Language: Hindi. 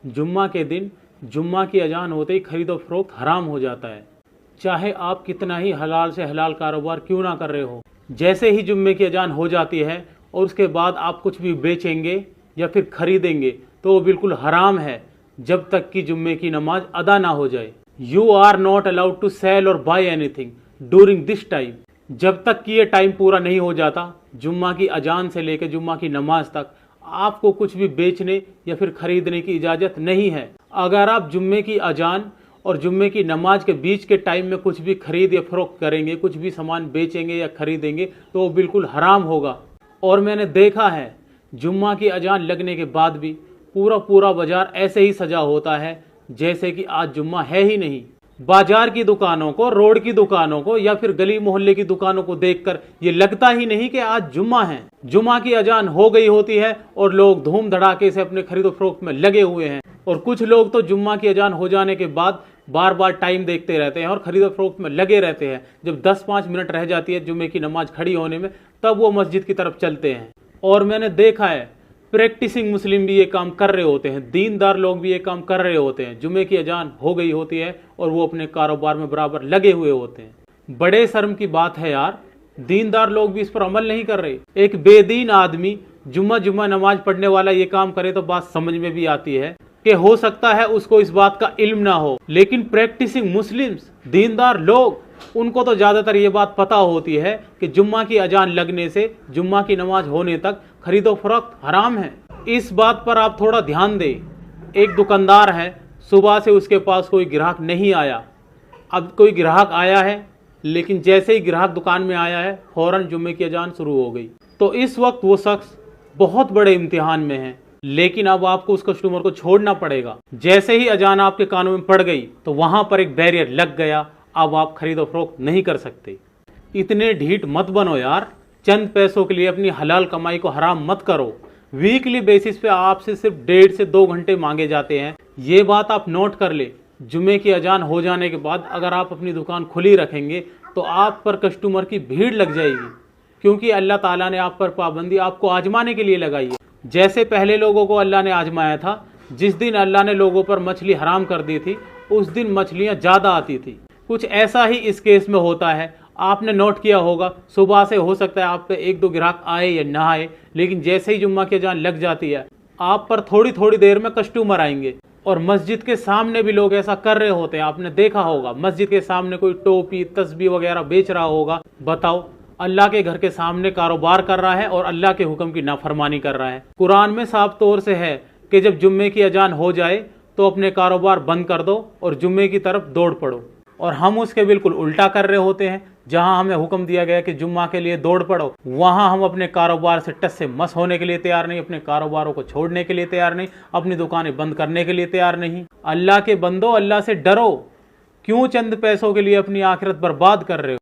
जुम्मा के दिन जुम्मा की अजान होते ही खरीदो फरोख्त हराम हो जाता है, चाहे आप कितना ही हलाल से हलाल कारोबार क्यों ना कर रहे हो। जैसे ही जुम्मे की अजान हो जाती है और उसके बाद आप कुछ भी बेचेंगे या फिर खरीदेंगे तो वो बिल्कुल हराम है जब तक कि जुम्मे की नमाज अदा ना हो जाए। You are not allowed to sell और buy anything during this time. जब तक कि ये टाइम पूरा नहीं हो जाता, जुम्मा की अजान से लेकर जुम्मा की नमाज तक, आपको कुछ भी बेचने या फिर खरीदने की इजाज़त नहीं है। अगर आप जुम्मे की अजान और जुम्मे की नमाज के बीच के टाइम में कुछ भी खरीद या फरोख्त करेंगे, कुछ भी सामान बेचेंगे या खरीदेंगे तो वो बिल्कुल हराम होगा। और मैंने देखा है जुम्मा की अजान लगने के बाद भी पूरा बाजार ऐसे ही सजा होता है जैसे कि आज जुम्मा है ही नहीं। बाजार की दुकानों को, रोड की दुकानों को या फिर गली मोहल्ले की दुकानों को देखकर ये लगता ही नहीं कि आज जुम्मा है। जुम्मा की अजान हो गई होती है और लोग धूम धड़ाके से अपने खरीदो फरोख्त में लगे हुए हैं। और कुछ लोग तो जुम्मा की अजान हो जाने के बाद बार बार टाइम देखते रहते हैं और खरीदो फरोख्त में लगे रहते हैं। जब 10-5 मिनट रह जाती है जुम्मे की नमाज खड़ी होने में, तब वो मस्जिद की तरफ चलते हैं। और मैंने देखा है प्रैक्टिसिंग मुस्लिम भी ये काम कर रहे होते हैं, दीनदार लोग भी ये काम कर रहे होते हैं। जुम्मे की अजान हो गई होती है और वो अपने कारोबार में बराबर लगे हुए होते हैं। बड़े शर्म की बात है यार, दीनदार लोग भी इस पर अमल नहीं कर रहे। एक बेदीन आदमी जुम्मा नमाज पढ़ने वाला ये काम करे तो बात समझ में भी आती है कि हो सकता है उसको इस बात का इल्म ना हो, लेकिन प्रैक्टिसिंग मुस्लिम्स, दीनदार लोग, उनको तो ज़्यादातर ये बात पता होती है कि जुम्मा की अजान लगने से जुम्मा की नमाज होने तक खरीदो फरोख्त हराम है। इस बात पर आप थोड़ा ध्यान दें। एक दुकानदार है, सुबह से उसके पास कोई ग्राहक नहीं आया। अब कोई ग्राहक आया है, लेकिन जैसे ही ग्राहक दुकान में आया है फौरन जुम्मे की अजान शुरू हो गई। तो इस वक्त वो शख्स बहुत बड़े इम्तिहान में है, लेकिन अब आपको उस कस्टमर को छोड़ना पड़ेगा। जैसे ही अजान आपके कानों में पड़ गई तो वहां पर एक बैरियर लग गया, अब आप खरीदो फरोख्त नहीं कर सकते। इतने ढीठ मत बनो यार, चंद पैसों के लिए अपनी हलाल कमाई को हराम मत करो। वीकली बेसिस पे आपसे सिर्फ 1.5 से 2 घंटे मांगे जाते हैं। ये बात आप नोट कर ले। जुम्मे की अजान हो जाने के बाद अगर आप अपनी दुकान खुली रखेंगे तो आप पर कस्टमर की भीड़ लग जाएगी, क्योंकि अल्लाह ताला ने आप पर पाबंदी आपको आजमाने के लिए लगाई है। जैसे पहले लोगों को अल्लाह ने आजमाया था, जिस दिन अल्लाह ने लोगों पर मछली हराम कर दी थी उस दिन मछलियाँ ज़्यादा आती थी। कुछ ऐसा ही इस केस में होता है। आपने नोट किया होगा, सुबह से हो सकता है आप पे 1-2 ग्राहक आए या ना आए, लेकिन जैसे ही जुम्मा की अजान लग जाती है आप पर थोड़ी देर में कस्टमर आएंगे। और मस्जिद के सामने भी लोग ऐसा कर रहे होते हैं। आपने देखा होगा मस्जिद के सामने कोई टोपी तस्बीह वगैरह बेच रहा होगा। बताओ, अल्लाह के घर के सामने कारोबार कर रहा है और अल्लाह के हुक्म की नाफरमानी कर रहा है। कुरान में साफ तौर से है कि जब जुम्मे की अजान हो जाए तो अपने कारोबार बंद कर दो और जुम्मे की तरफ दौड़ पड़ो। और हम उसके बिल्कुल उल्टा कर रहे होते हैं। जहां हमें हुक्म दिया गया कि जुम्मा के लिए दौड़ पड़ो, वहां हम अपने कारोबार से टस से मस होने के लिए तैयार नहीं, अपने कारोबारों को छोड़ने के लिए तैयार नहीं, अपनी दुकानें बंद करने के लिए तैयार नहीं। अल्लाह के बंदो, अल्लाह से डरो। क्यों चंद पैसों के लिए अपनी आखिरत बर्बाद कर रहे हो?